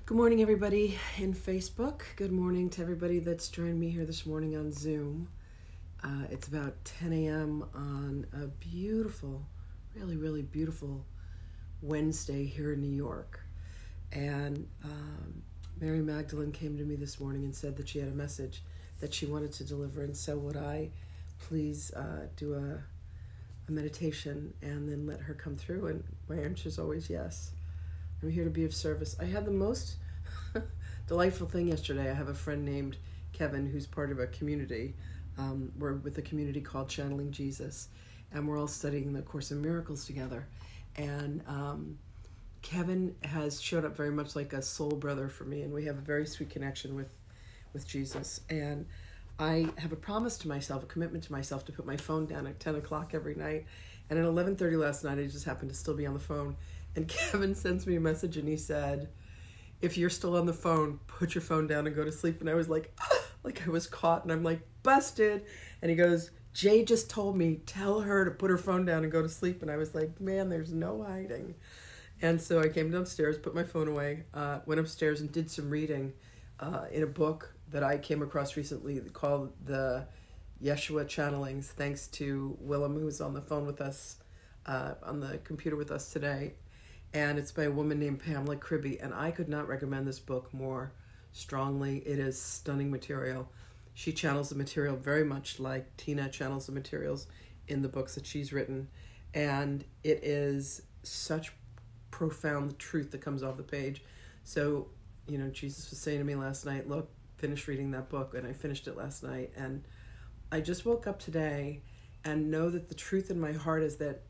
Good morning, everybody in Facebook. Good morning to everybody that's joined me here this morning on Zoom. It's about 10 a.m. on a beautiful, really beautiful Wednesday here in New York. And Mary Magdalene came to me this morning and said that she had a message that she wanted to deliver. And so would I please do a meditation and then let her come through? And my answer is always yes. I'm here to be of service. I had the most delightful thing yesterday. I have a friend named Kevin who's part of a community. We're with a community called Channeling Jesus, and we're all studying the Course in Miracles together. And Kevin has showed up very much like a soul brother for me, and we have a very sweet connection with Jesus. And I have a promise to myself, a commitment to myself, to put my phone down at 10 o'clock every night. And at 11:30 last night, I just happened to still be on the phone. And Kevin sends me a message and he said, if you're still on the phone, put your phone down and go to sleep. And I was like I was caught, and I'm like, busted. And he goes, Jay just told me, tell her to put her phone down and go to sleep. And I was like, man, there's no hiding. And so I came downstairs, put my phone away, went upstairs and did some reading in a book that I came across recently called the Yeshua Channellings, thanks to Willem, who's on the phone with us, on the computer with us today. And it's by a woman named Pamela Cribby, and I could not recommend this book more strongly. It is stunning material. She channels the material very much like Tina channels the materials in the books that she's written, and it is such profound truth that comes off the page. So, Jesus was saying to me last night, look, finish reading that book, and I finished it last night, and I just woke up today and know that the truth in my heart is that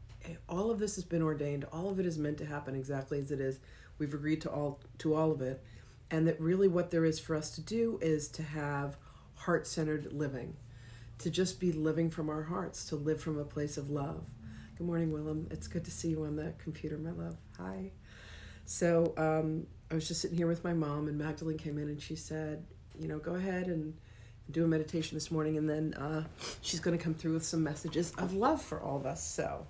all of this has been ordained. All of it is meant to happen exactly as it is. We've agreed to all of it. And that really what there is for us to do is to have heart-centered living, to just be living from our hearts, to live from a place of love. Good morning, Willem. It's good to see you on the computer, my love. Hi. So I was just sitting here with my mom, and Magdalene came in and she said, go ahead and do a meditation this morning, and then she's going to come through with some messages of love for all of us. So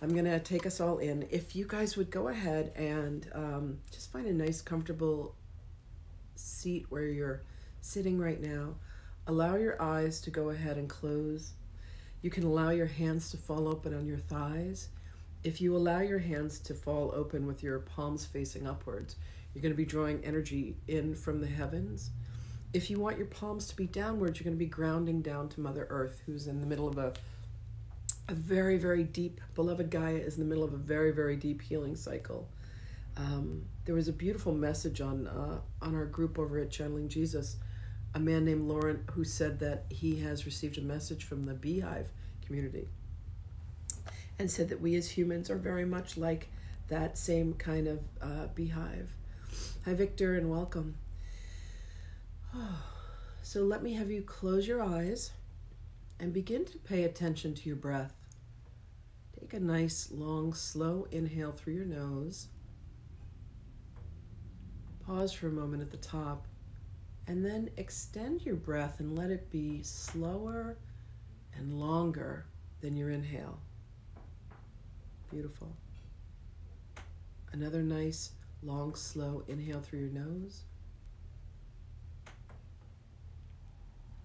I'm going to take us all in. If you guys would go ahead and just find a nice, comfortable seat where you're sitting right now. Allow your eyes to go ahead and close. You can allow your hands to fall open on your thighs. If you allow your hands to fall open with your palms facing upwards, you're going to be drawing energy in from the heavens. If you want your palms to be downwards, you're going to be grounding down to Mother Earth, who's in the middle of a very, very deep, beloved Gaia is in the middle of a very, very deep healing cycle. There was a beautiful message on our group over at Channeling Jesus, a man named Lauren who said that he has received a message from the Beehive community and said that we as humans are very much like that same kind of beehive. Hi, Victor, and welcome. So let me have you close your eyes and begin to pay attention to your breath. Take a nice, long, slow inhale through your nose. Pause for a moment at the top, and then extend your breath and let it be slower and longer than your inhale. Beautiful. Another nice, long, slow inhale through your nose.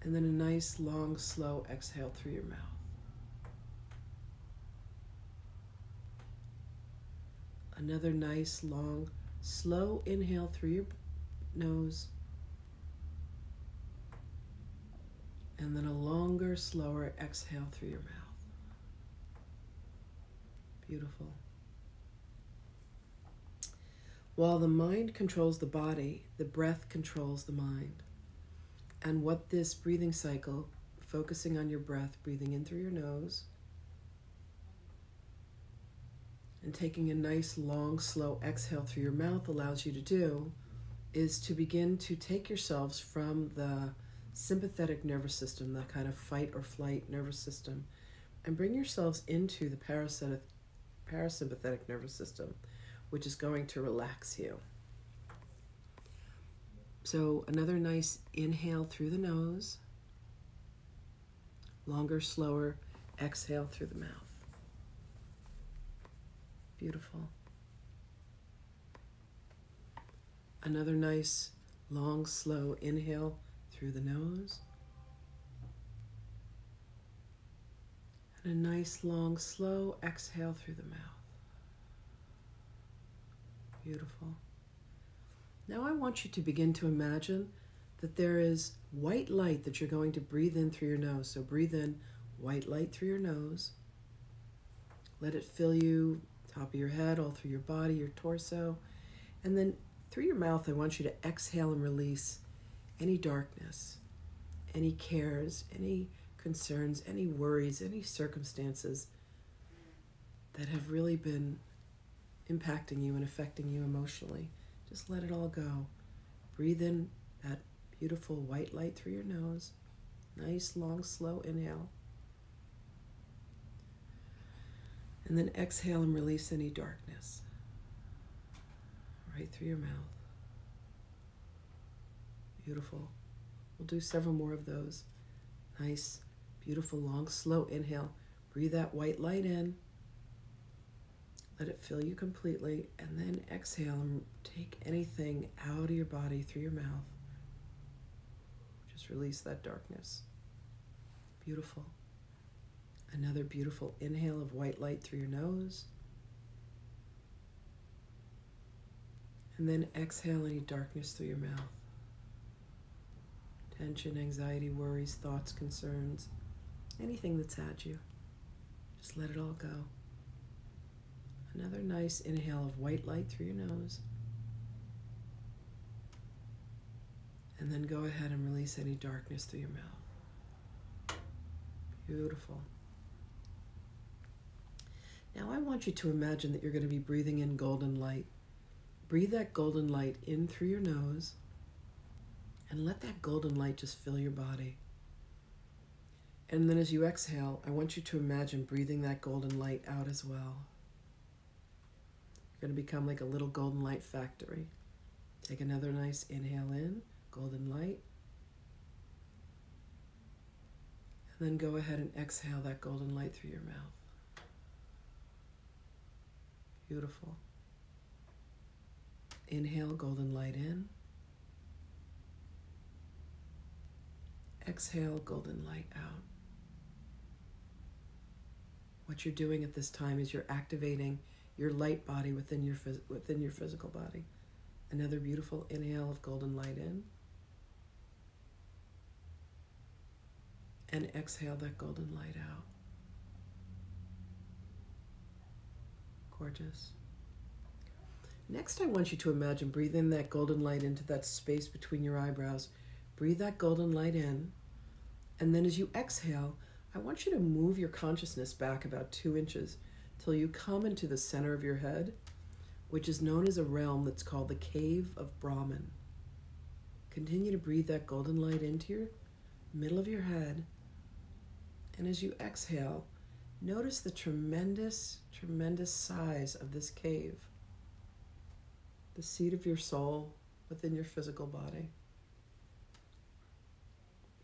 And then a nice, long, slow exhale through your mouth. Another nice, long, slow inhale through your nose. And then a longer, slower exhale through your mouth. Beautiful. While the mind controls the body, the breath controls the mind. And what this breathing cycle, focusing on your breath, breathing in through your nose, and taking a nice, long, slow exhale through your mouth allows you to do, is to begin to take yourselves from the sympathetic nervous system, that kind of fight or flight nervous system, and bring yourselves into the parasympathetic nervous system, which is going to relax you. So another nice inhale through the nose, longer, slower exhale through the mouth. Beautiful. Another nice, long, slow inhale through the nose. And a nice, long, slow exhale through the mouth. Beautiful. Now I want you to begin to imagine that there is white light that you're going to breathe in through your nose. So breathe in white light through your nose. Let it fill you, top of your head, all through your body, your torso. And then through your mouth, I want you to exhale and release any darkness, any cares, any concerns, any worries, any circumstances that have really been impacting you and affecting you emotionally. Just let it all go. Breathe in that beautiful white light through your nose. Nice, long, slow inhale. And then exhale and release any darkness right through your mouth. Beautiful. We'll do several more of those. Nice, beautiful, long, slow inhale. Breathe that white light in. Let it fill you completely. And then exhale and take anything out of your body through your mouth. Just release that darkness. Beautiful. Another beautiful inhale of white light through your nose. And then exhale any darkness through your mouth. Tension, anxiety, worries, thoughts, concerns, anything that's had you. Just let it all go. Another nice inhale of white light through your nose. And then go ahead and release any darkness through your mouth. Beautiful. Now I want you to imagine that you're going to be breathing in golden light. Breathe that golden light in through your nose and let that golden light just fill your body. And then as you exhale, I want you to imagine breathing that golden light out as well. You're going to become like a little golden light factory. Take another nice inhale in, golden light. And then go ahead and exhale that golden light through your mouth. Beautiful. Inhale golden light in. Exhale golden light out. What you're doing at this time is you're activating your light body within your physical body. Another beautiful inhale of golden light in. And exhale that golden light out. Gorgeous. Next, I want you to imagine breathing that golden light into that space between your eyebrows. Breathe that golden light in. And then as you exhale, I want you to move your consciousness back about 2 inches till you come into the center of your head, which is known as a realm that's called the Cave of Brahman. Continue to breathe that golden light into your middle of your head. And as you exhale, notice the tremendous, tremendous size of this cave. The seat of your soul within your physical body.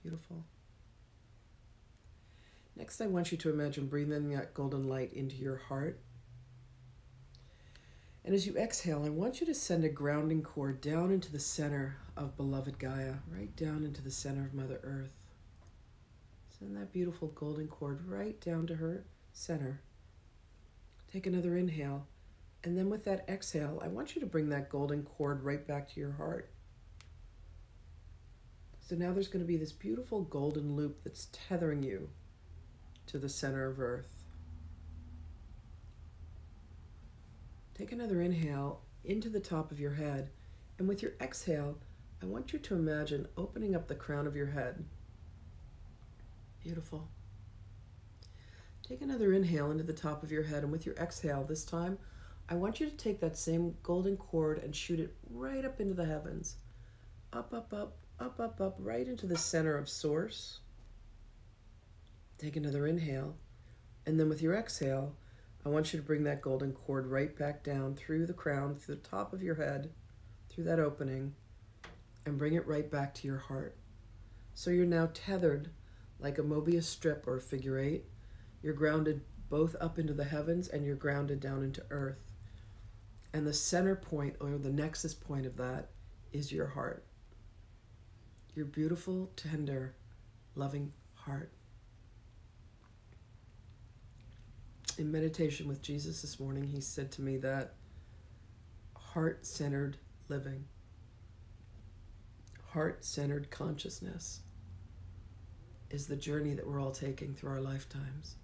Beautiful. Next, I want you to imagine breathing that golden light into your heart. And as you exhale, I want you to send a grounding cord down into the center of beloved Gaia, right down into the center of Mother Earth. Send that beautiful golden cord right down to her center. Take another inhale. And then with that exhale, I want you to bring that golden cord right back to your heart. So now there's going to be this beautiful golden loop that's tethering you to the center of Earth. Take another inhale into the top of your head. And with your exhale, I want you to imagine opening up the crown of your head. Beautiful. Take another inhale into the top of your head. And with your exhale, this time, I want you to take that same golden cord and shoot it right up into the heavens. Up, up, up, up, up, up, right into the center of Source. Take another inhale. And then with your exhale, I want you to bring that golden cord right back down through the crown, through the top of your head, through that opening, and bring it right back to your heart. So you're now tethered like a Mobius strip or a figure 8. You're grounded both up into the heavens and you're grounded down into Earth. And the center point, or the nexus point of that, is your heart. Your beautiful, tender, loving heart. In meditation with Jesus this morning, he said to me that heart-centered living, heart-centered consciousness is the journey that we're all taking through our lifetimes.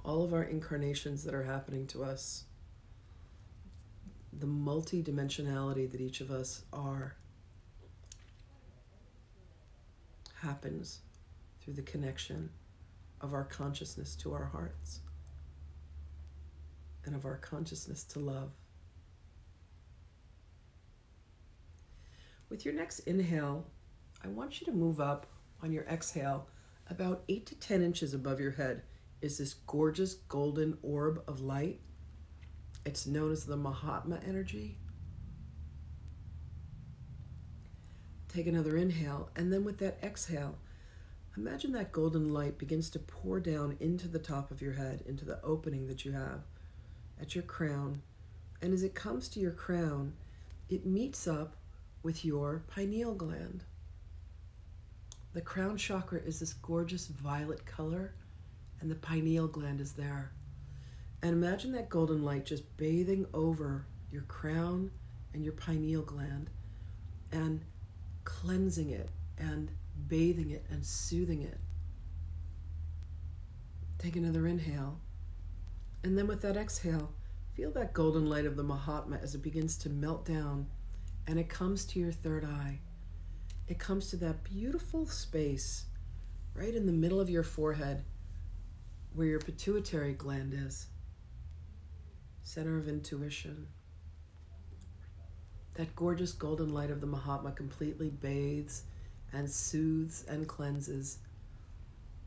All of our incarnations that are happening to us, the multi-dimensionality that each of us are, happens through the connection of our consciousness to our hearts and of our consciousness to love. With your next inhale, I want you to move up on your exhale about 8 to 10 inches above your head is this gorgeous golden orb of light. It's known as the Mahatma energy. Take another inhale, and then with that exhale, imagine that golden light begins to pour down into the top of your head, into the opening that you have at your crown. And as it comes to your crown, it meets up with your pineal gland. The crown chakra is this gorgeous violet color, and the pineal gland is there. And imagine that golden light just bathing over your crown and your pineal gland and cleansing it and bathing it and soothing it. Take another inhale. And then with that exhale, feel that golden light of the Mahatma as it begins to melt down and it comes to your third eye. It comes to that beautiful space right in the middle of your forehead where your pituitary gland is, center of intuition. That gorgeous golden light of the Mahatma completely bathes and soothes and cleanses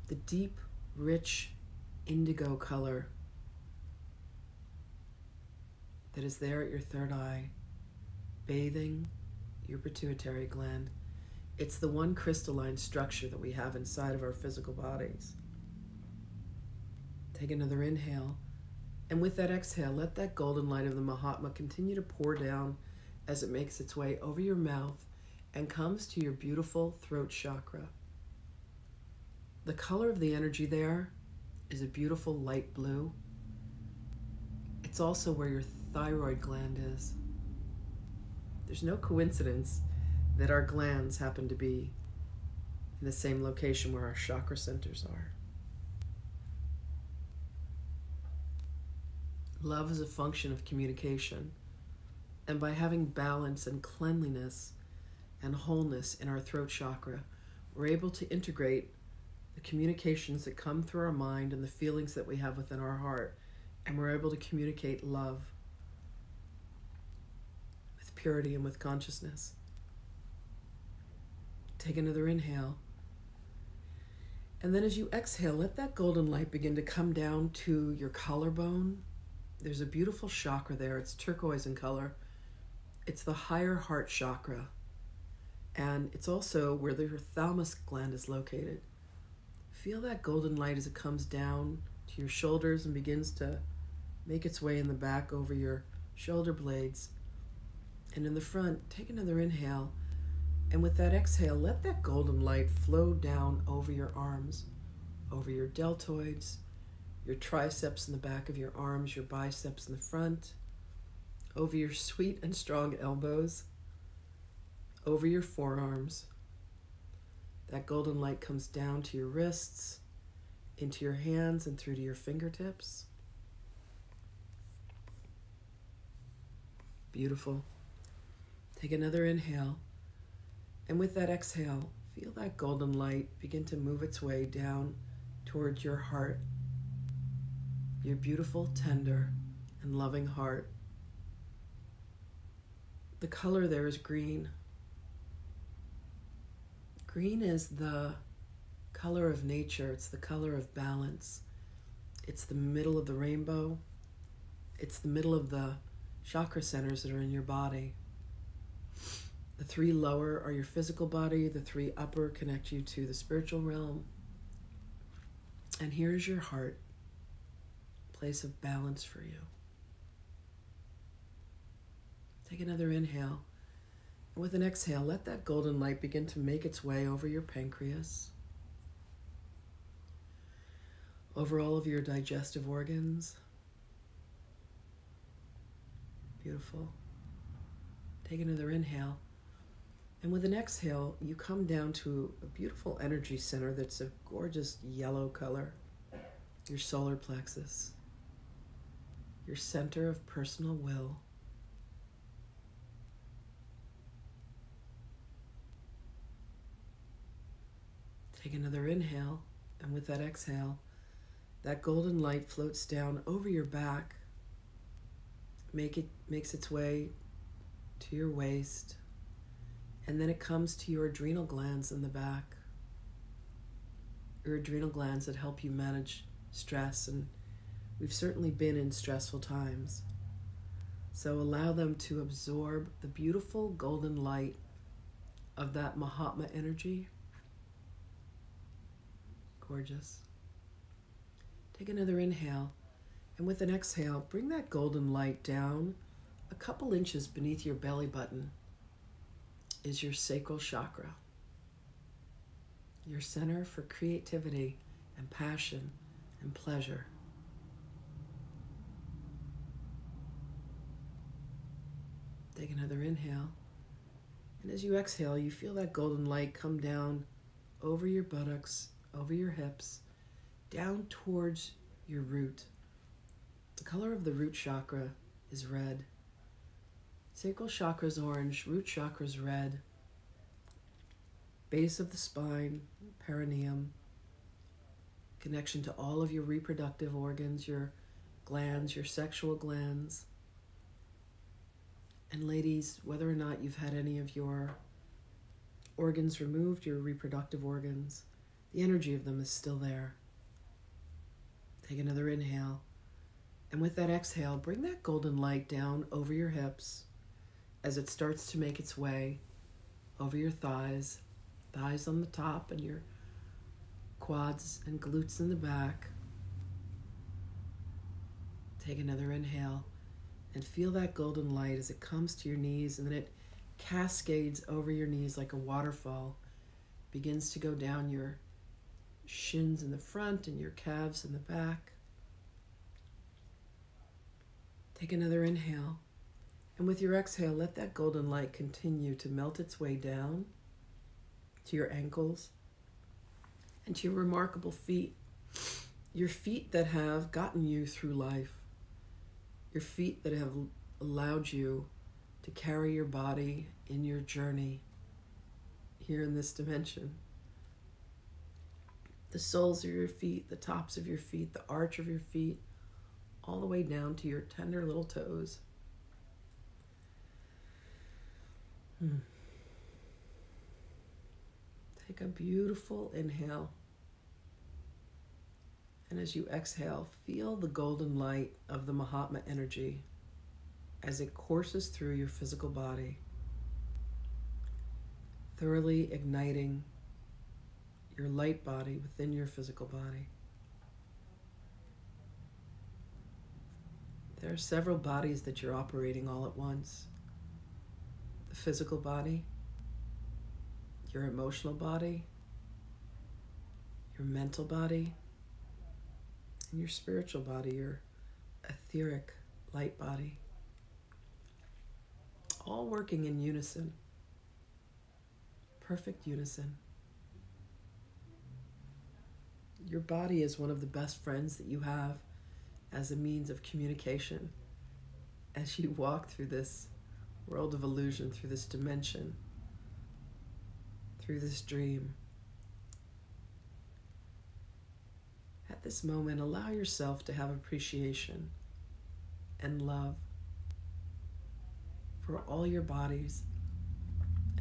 the deep, rich indigo color that is there at your third eye, bathing your pituitary gland. It's the one crystalline structure that we have inside of our physical bodies. Take another inhale, and with that exhale, let that golden light of the Mahatma continue to pour down as it makes its way over your mouth and comes to your beautiful throat chakra. The color of the energy there is a beautiful light blue. It's also where your thyroid gland is. There's no coincidence that our glands happen to be in the same location where our chakra centers are. Love is a function of communication, and by having balance and cleanliness and wholeness in our throat chakra, we're able to integrate the communications that come through our mind and the feelings that we have within our heart, and we're able to communicate love with purity and with consciousness. Take another inhale. And then as you exhale, let that golden light begin to come down to your collarbone. There's a beautiful chakra there. It's turquoise in color. It's the higher heart chakra. And it's also where your thalamus gland is located. Feel that golden light as it comes down to your shoulders and begins to make its way in the back over your shoulder blades. And in the front, take another inhale. And with that exhale, let that golden light flow down over your arms, over your deltoids, your triceps in the back of your arms, your biceps in the front, over your sweet and strong elbows, over your forearms. That golden light comes down to your wrists, into your hands, and through to your fingertips. Beautiful. Take another inhale. And with that exhale, feel that golden light begin to move its way down towards your heart, your beautiful, tender, and loving heart. The color there is green. Green is the color of nature. It's the color of balance. It's the middle of the rainbow. It's the middle of the chakra centers that are in your body. The 3 lower are your physical body. The 3 upper connect you to the spiritual realm. And here's your heart, place of balance for you. Take Take another inhale. And with an exhale, let that golden light begin to make its way over your pancreas, over all of your digestive organs. Beautiful. Take another inhale. And with an exhale, you come down to a beautiful energy center that's a gorgeous yellow color. Your solar plexus, your center of personal will. Take another inhale, and with that exhale, that golden light floats down over your back, makes its way to your waist, and then it comes to your adrenal glands in the back. Your adrenal glands that help you manage stress, and we've certainly been in stressful times. So allow them to absorb the beautiful golden light of that Mahatma energy. Gorgeous. Take another inhale, and with an exhale, bring that golden light down a couple inches beneath your belly button is your Sacral Chakra, your center for creativity and passion and pleasure. Take another inhale, and as you exhale, you feel that golden light come down over your buttocks, over your hips, down towards your root. The color of the root chakra is red. Sacral chakra is orange, root chakra is red. Base of the spine, perineum, connection to all of your reproductive organs, your glands, your sexual glands. And ladies, whether or not you've had any of your organs removed, your reproductive organs, the energy of them is still there. Take another inhale. And with that exhale, bring that golden light down over your hips as it starts to make its way over your thighs on the top, and your quads and glutes in the back. Take another inhale and feel that golden light as it comes to your knees, and then it cascades over your knees like a waterfall, begins to go down your shins in the front and your calves in the back. Take another inhale, and with your exhale, let that golden light continue to melt its way down to your ankles and to your remarkable feet, your feet that have gotten you through life, your feet that have allowed you to carry your body in your journey here in this dimension. The soles of your feet, the tops of your feet, the arch of your feet, all the way down to your tender little toes. Take a beautiful inhale. And as you exhale, feel the golden light of the Mahatma energy as it courses through your physical body, thoroughly igniting your light body within your physical body. There are several bodies that you're operating all at once. The physical body, your emotional body, your mental body, and your spiritual body, your etheric light body. All working in unison, perfect unison. Your body is one of the best friends that you have as a means of communication as you walk through this world of illusion, through this dimension, through this dream. At this moment, allow yourself to have appreciation and love for all your bodies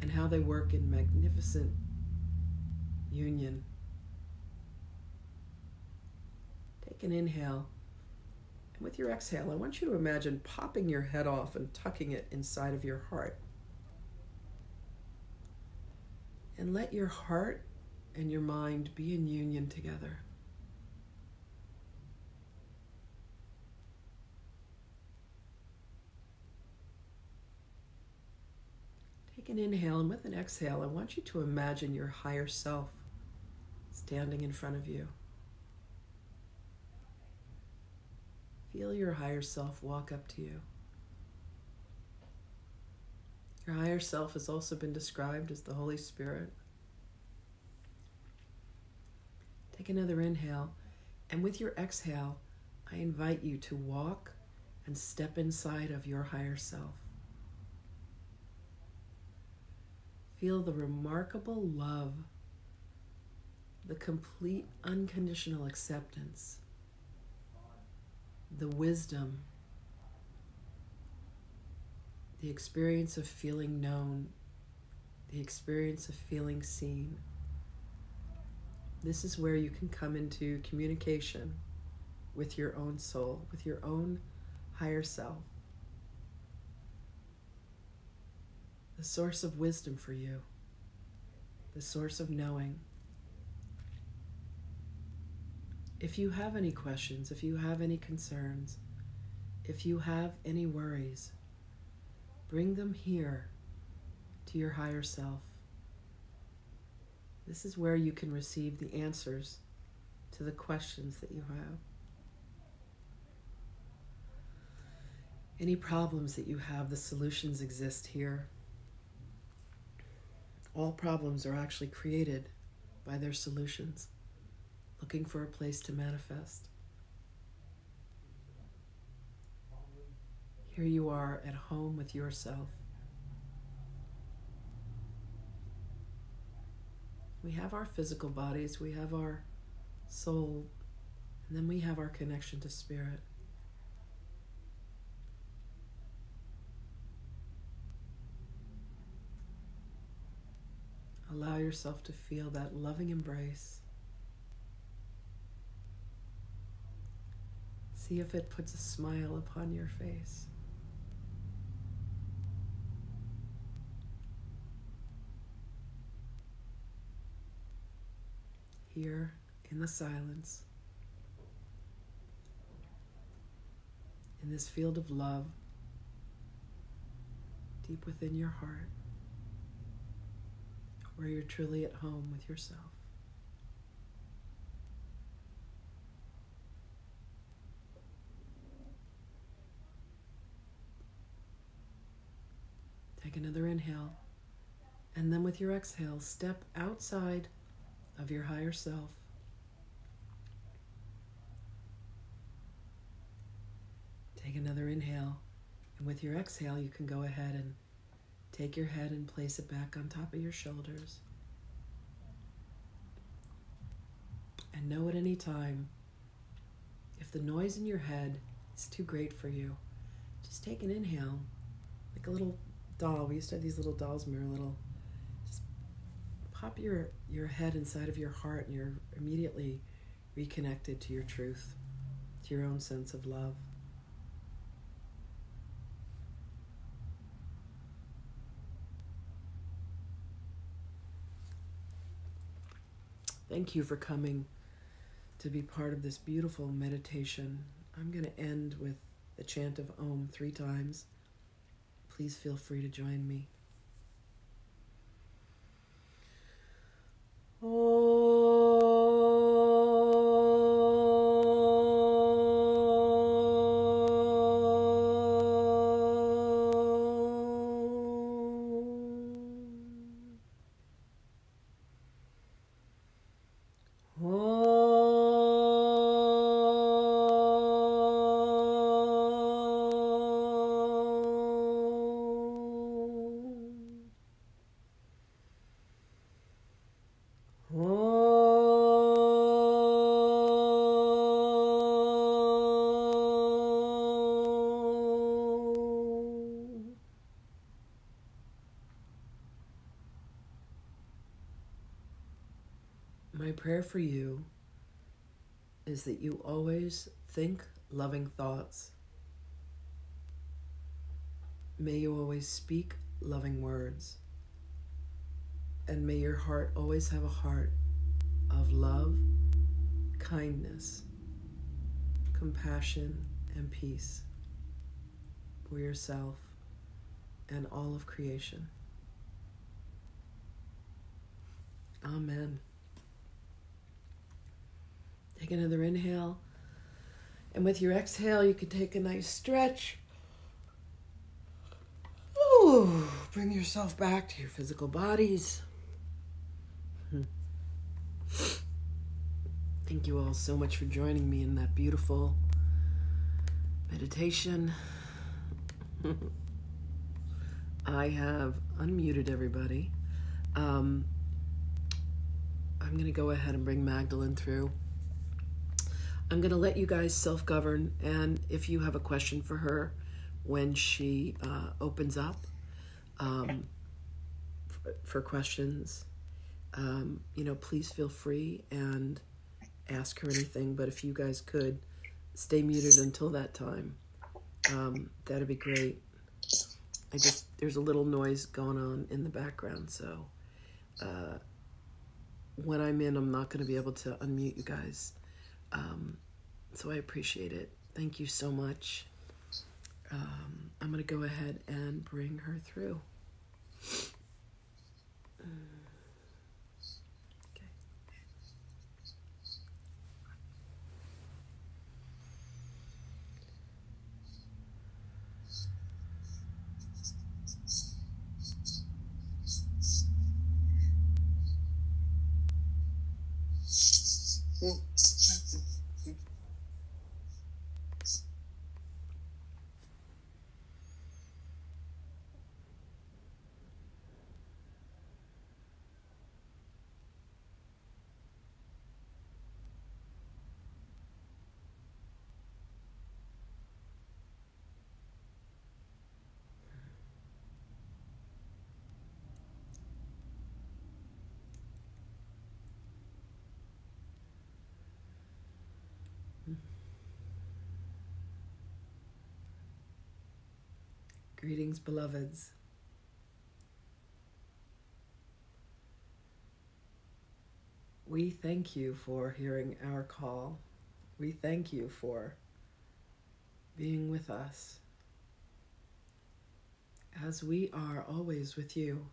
and how they work in magnificent union. Take an inhale, and with your exhale, I want you to imagine popping your head off and tucking it inside of your heart. And let your heart and your mind be in union together. Take an inhale, and with an exhale, I want you to imagine your higher self standing in front of you. Feel your higher self walk up to you. Your higher self has also been described as the Holy Spirit. Take another inhale, and with your exhale, I invite you to walk and step inside of your higher self. Feel the remarkable love, the complete unconditional acceptance, the wisdom, the experience of feeling known, the experience of feeling seen. This is where you can come into communication with your own soul, with your own higher self. The source of wisdom for you, the source of knowing. If you have any questions, if you have any concerns, if you have any worries, bring them here to your higher self. This is where you can receive the answers to the questions that you have. Any problems that you have, the solutions exist here. All problems are actually created by their solutions, looking for a place to manifest. Here you are at home with yourself. We have our physical bodies, we have our soul, and then we have our connection to spirit. Allow yourself to feel that loving embrace. See if it puts a smile upon your face. Here in the silence, in this field of love, deep within your heart, where you're truly at home with yourself. Take another inhale, and then with your exhale, step outside of your higher self. Take another inhale, and with your exhale, you can go ahead and take your head and place it back on top of your shoulders. And know at any time, if the noise in your head is too great for you, just take an inhale, like a little doll. We used to have these little dolls when we were little. Just pop your head inside of your heart, and you're immediately reconnected to your truth, to your own sense of love. Thank you for coming to be part of this beautiful meditation. I'm going to end with the chant of Om 3 times. Please feel free to join me. My prayer for you is that you always think loving thoughts. May you always speak loving words. And may your heart always have a heart of love, kindness, compassion, and peace for yourself and all of creation. Amen. Take another inhale. And with your exhale, you can take a nice stretch. Ooh, bring yourself back to your physical bodies. Thank you all so much for joining me in that beautiful meditation. I have unmuted everybody. I'm going to go ahead and bring Magdalene through. I'm going to let you guys self-govern, and if you have a question for her when she opens up for questions, please feel free and ask her anything. But if you guys could stay muted until that time, that'd be great. There's a little noise going on in the background, so when I'm not going to be able to unmute you guys. So I appreciate it. Thank you so much. I'm going to go ahead and bring her through. Greetings, beloveds. We thank you for hearing our call. We thank you for being with us, as we are always with you.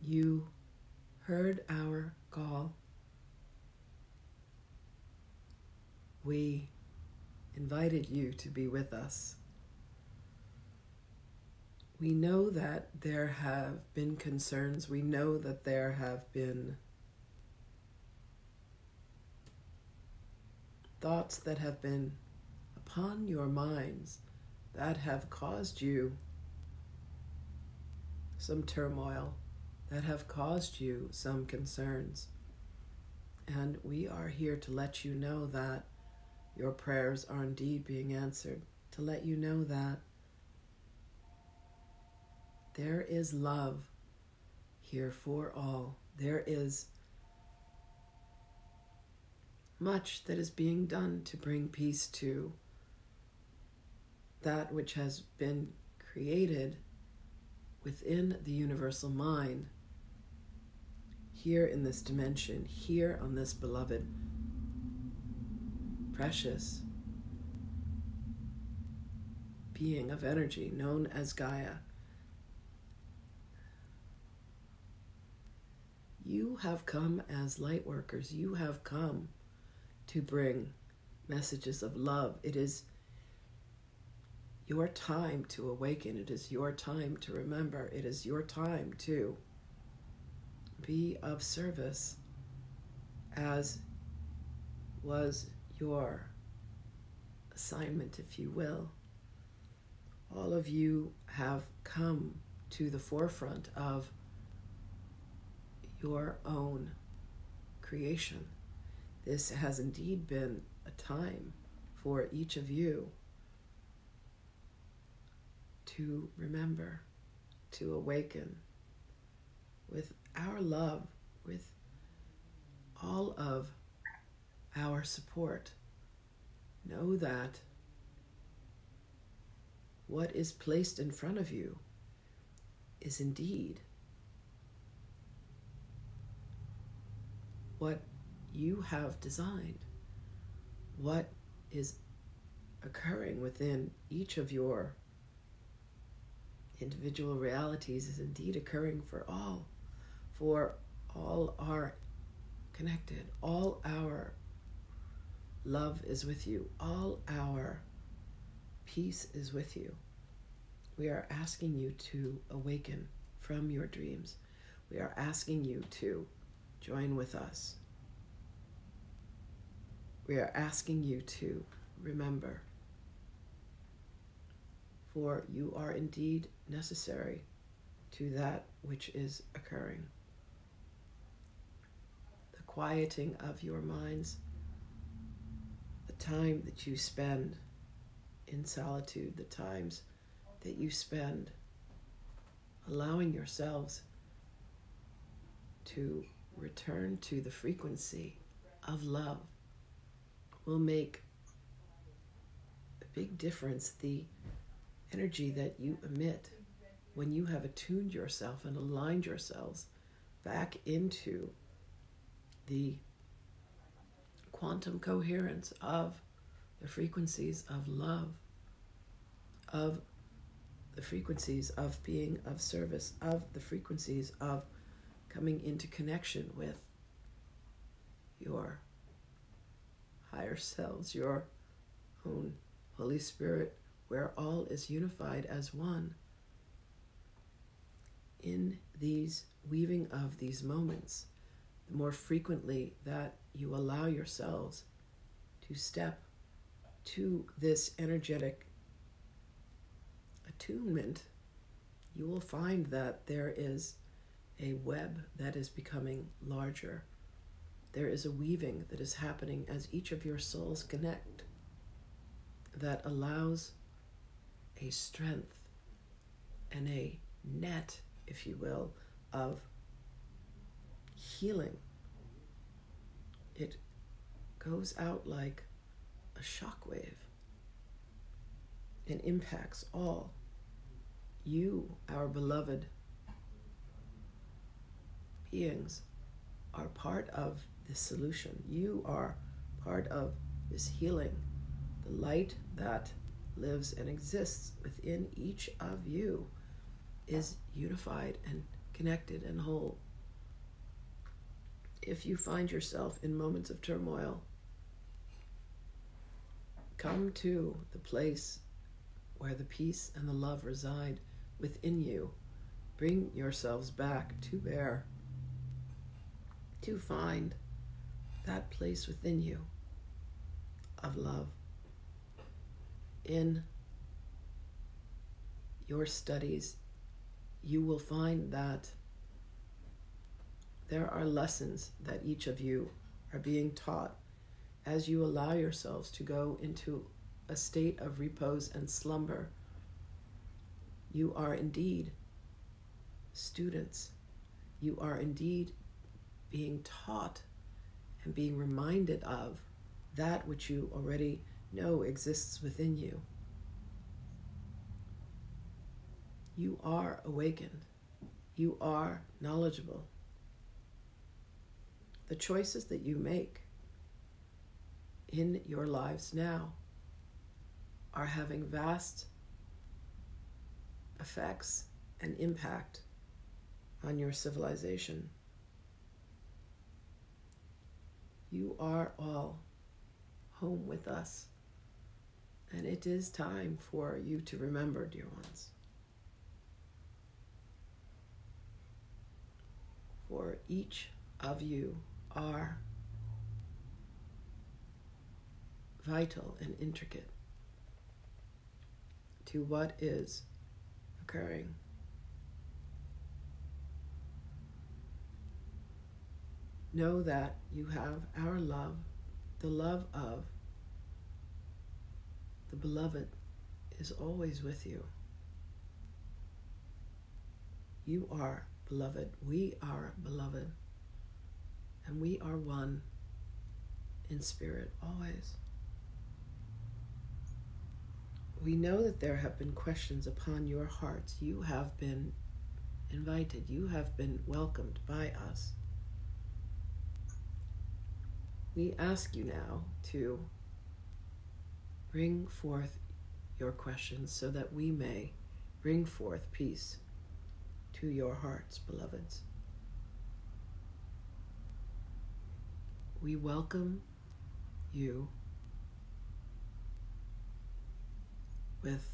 You heard our call. We invited you to be with us. We know that there have been concerns. We know that there have been thoughts that have been upon your minds that have caused you some turmoil, that have caused you some concerns. And we are here to let you know that your prayers are indeed being answered, to let you know that there is love here for all. There is much that is being done to bring peace to that which has been created within the universal mind, here in this dimension, here on this beloved, precious being of energy known as Gaia. You have come as light workers. You have come to bring messages of love. It is your time to awaken. It is your time to remember. It is your time to be of service, as was your assignment, if you will. All of you have come to the forefront of your own creation. This has indeed been a time for each of you to remember, to awaken with our love, with all of our support. Know that what is placed in front of you is indeed what you have designed, what is occurring within each of your individual realities is indeed occurring for all are connected. All our love is with you. All our peace is with you. We are asking you to awaken from your dreams. We are asking you to join with us. We are asking you to remember, for you are indeed necessary to that which is occurring. The quieting of your minds, the time that you spend in solitude, the times that you spend allowing yourselves to return to the frequency of love will make a big difference. The energy that you emit when you have attuned yourself and aligned yourselves back into the quantum coherence of the frequencies of love, of the frequencies of being of service, of the frequencies of coming into connection with your higher selves, your own Holy Spirit, where all is unified as one. In these weaving of these moments, the more frequently that you allow yourselves to step to this energetic attunement, you will find that there is a web that is becoming larger. There is a weaving that is happening as each of your souls connect that allows a strength and a net, if you will, of healing. It goes out like a shockwave and impacts all. You, our beloved beings, are part of this solution. You are part of this healing. The light that lives and exists within each of you is unified and connected and whole. If you find yourself in moments of turmoil, come to the place where the peace and the love reside within you. Bring yourselves back to bear, to find that place within you of love. In your studies, you will find that there are lessons that each of you are being taught as you allow yourselves to go into a state of repose and slumber. You are indeed students. You are indeed being taught and being reminded of that which you already know exists within you. You are awakened. You are knowledgeable. The choices that you make in your lives now are having vast effects and impact on your civilization. You are all home with us, and it is time for you to remember, dear ones. For each of you are vital and intricate to what is occurring. Know that you have our love, the love of the beloved is always with you. You are beloved, we are beloved, and we are one in spirit always. We know that there have been questions upon your hearts. You have been invited. You have been welcomed by us. We ask you now to bring forth your questions so that we may bring forth peace to your hearts, beloveds. We welcome you with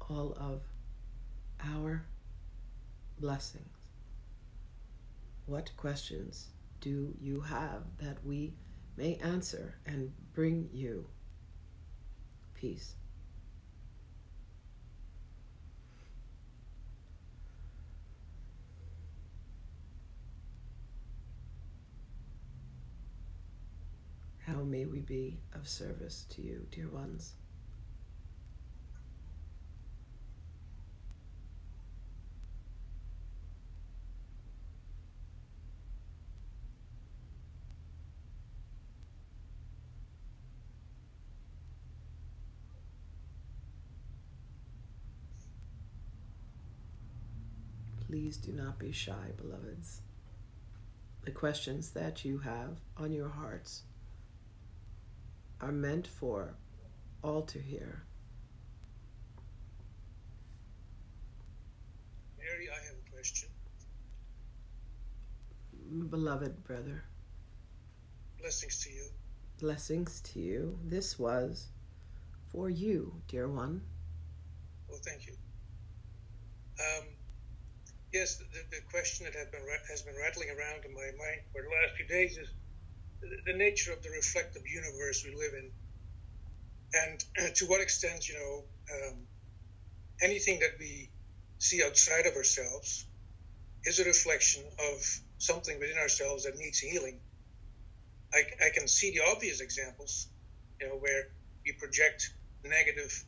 all of our blessings. What questions do you have that we may answer and bring you peace? How may we be of service to you, dear ones? Please do not be shy, beloveds. The questions that you have on your hearts are meant for all to hear. Mary, I have a question. Beloved brother. Blessings to you. Blessings to you. This was for you, dear one. Well, thank you. Yes, the question that has been rattling around in my mind for the last few days is the nature of the reflective universe we live in, and to what extent, anything that we see outside of ourselves is a reflection of something within ourselves that needs healing. I can see the obvious examples, where we project negative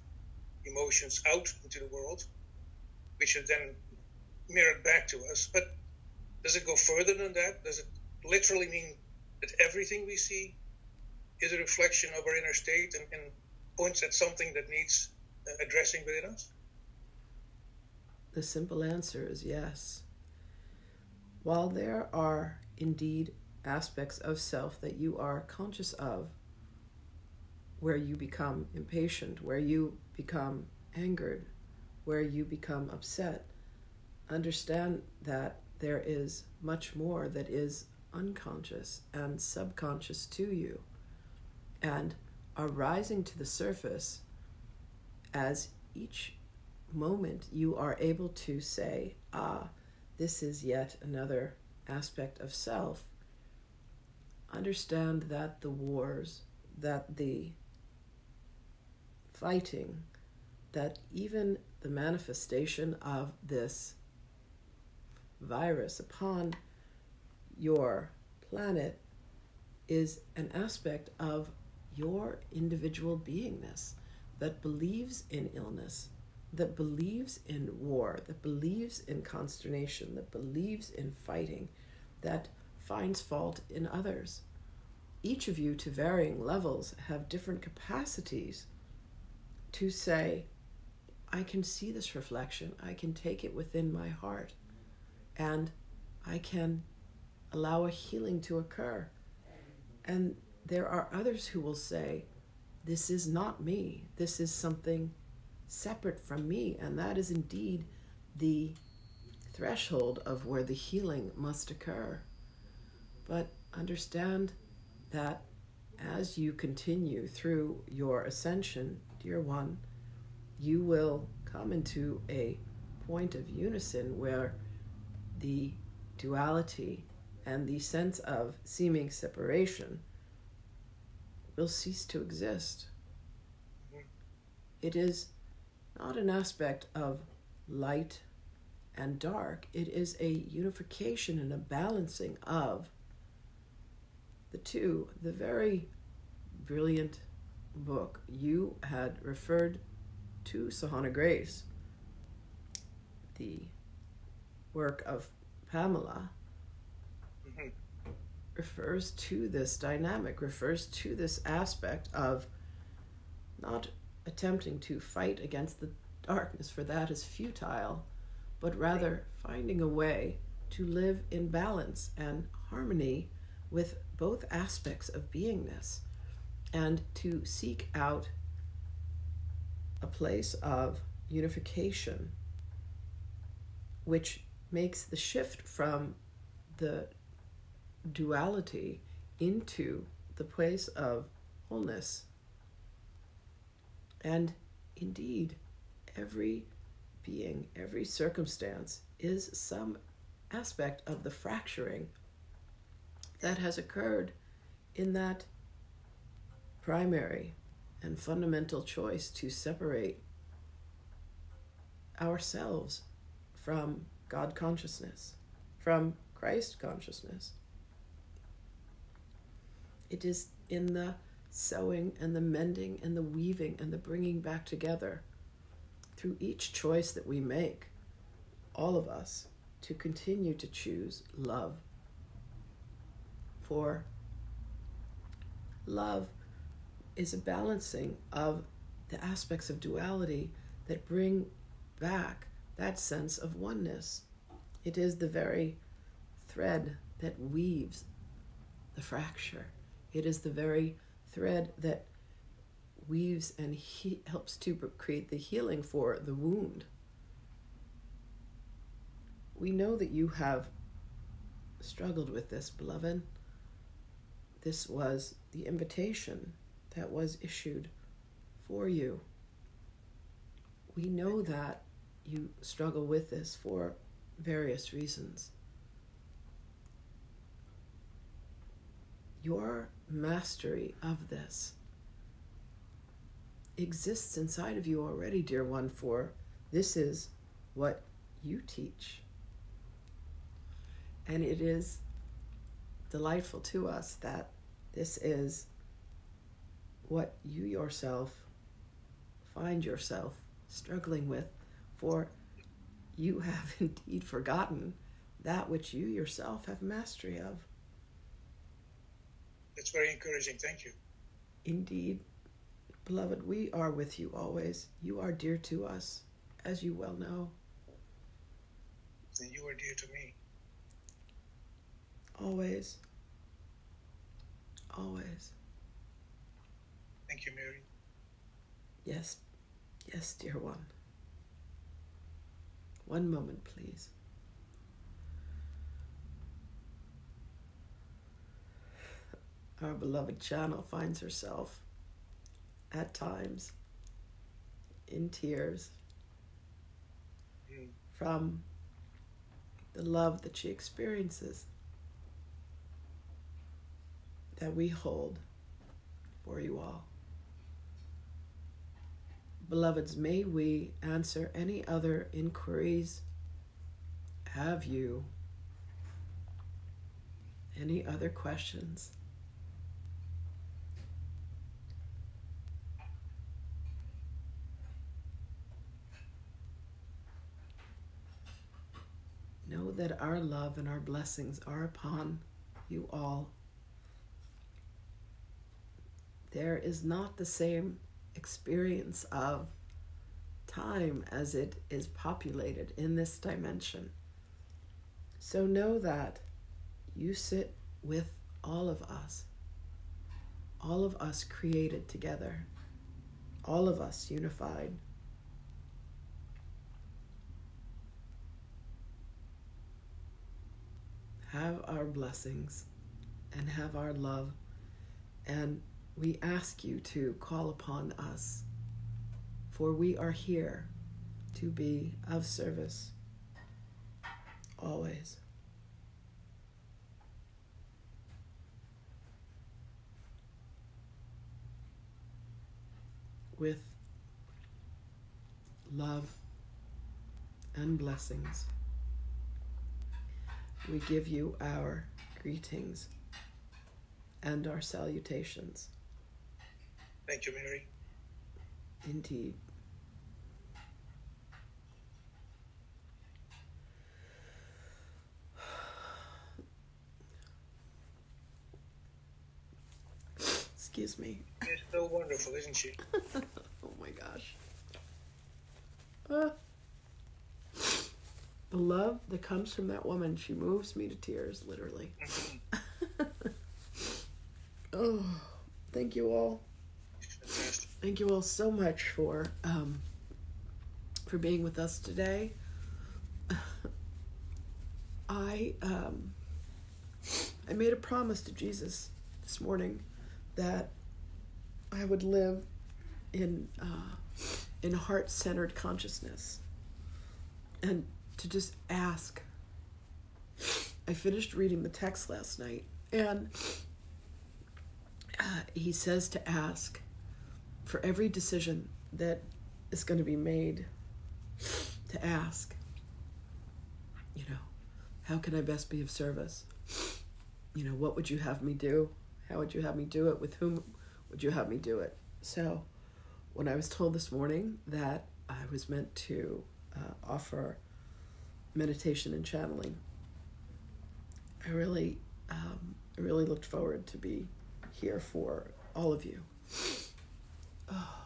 emotions out into the world, which are then mirrored back to us. But does it go further than that? Does it literally mean that everything we see is a reflection of our inner state and points at something that needs addressing within us? The simple answer is yes. While there are indeed aspects of self that you are conscious of, where you become impatient, where you become angered, where you become upset, understand that there is much more that is unconscious and subconscious to you, and are rising to the surface as each moment you are able to say, this is yet another aspect of self. Understand that the wars, that the fighting, that even the manifestation of this virus upon your planet is an aspect of your individual beingness that believes in illness, that believes in war, that believes in consternation, that believes in fighting, that finds fault in others. Each of you, to varying levels, have different capacities to say, I can see this reflection, I can take it within my heart, and I can allow a healing to occur. And there are others who will say, this is not me, this is something separate from me, and that is indeed the threshold of where the healing must occur. But understand that as you continue through your ascension, dear one, you will come into a point of unison where the duality and the sense of seeming separation will cease to exist. It is not an aspect of light and dark. It is a unification and a balancing of the two. The very brilliant book you had referred to, Sohana Grace, the work of Pamela, refers to this dynamic, refers to this aspect of not attempting to fight against the darkness, for that is futile, but rather finding a way to live in balance and harmony with both aspects of beingness, and to seek out a place of unification, which makes the shift from the duality into the place of wholeness. And indeed, every being, every circumstance is some aspect of the fracturing that has occurred in that primary and fundamental choice to separate ourselves from God consciousness, from Christ consciousness. It is in the sewing and the mending and the weaving and the bringing back together through each choice that we make, all of us, to continue to choose love. For love is a balancing of the aspects of duality that bring back that sense of oneness. It is the very thread that weaves the fracture. It is the very thread that weaves and helps to create the healing for the wound. We know that you have struggled with this, beloved. This was the invitation that was issued for you. We know that you struggle with this for various reasons. Your mastery of this exists inside of you already, dear one, for this is what you teach. And it is delightful to us that this is what you yourself find yourself struggling with, for you have indeed forgotten that which you yourself have mastery of. It's very encouraging. Thank you. Indeed. Beloved, we are with you always. You are dear to us, as you well know. And you are dear to me. Always. Always. Thank you, Mary. Yes. Yes, dear one. One moment, please. Our beloved channel finds herself at times in tears from the love that she experiences, that we hold for you all. Beloveds, may we answer any other inquiries. Have you any other questions? Know that our love and our blessings are upon you all. There is not the same experience of time as it is populated in this dimension. So know that you sit with all of us created together, all of us unified. Have our blessings and have our love, and we ask you to call upon us, for we are here to be of service always. With love and blessings, we give you our greetings and our salutations. Thank you, Mary. Indeed. Excuse me. She's so wonderful, isn't she? Oh my gosh. The love that comes from that woman, she moves me to tears, literally. Oh, thank you all. Fantastic. Thank you all so much for being with us today. I made a promise to Jesus this morning that I would live in heart-centered consciousness, and to just ask. I finished reading the text last night, and he says to ask for every decision that is going to be made, to ask, how can I best be of service? What would you have me do? How would you have me do it? With whom would you have me do it? So when I was told this morning that I was meant to offer meditation and channeling, I really looked forward to be here for all of you. Oh,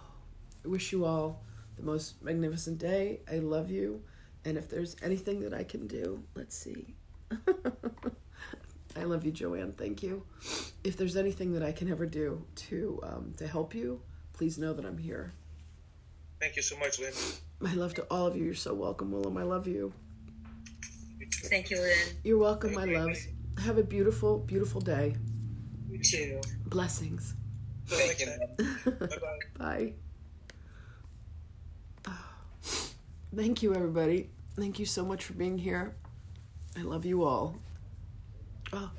I wish you all the most magnificent day. I love you. And if there's anything that I can do, let's see. I love you, Joanne. Thank you. If there's anything that I can ever do to help you, please know that I'm here. Thank you so much, Lynn. My love to all of you. You're so welcome, Willem. I love you. Thank you, Lynn. You're welcome, my loves. Have a beautiful, beautiful day. You too. Blessings. Thank you. Bye-bye. Bye. Thank you, everybody. Thank you so much for being here. I love you all. Oh,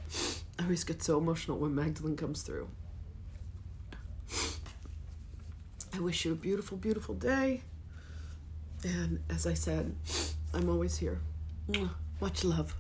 I always get so emotional when Magdalene comes through. I wish you a beautiful, beautiful day. And as I said, I'm always here. Much love.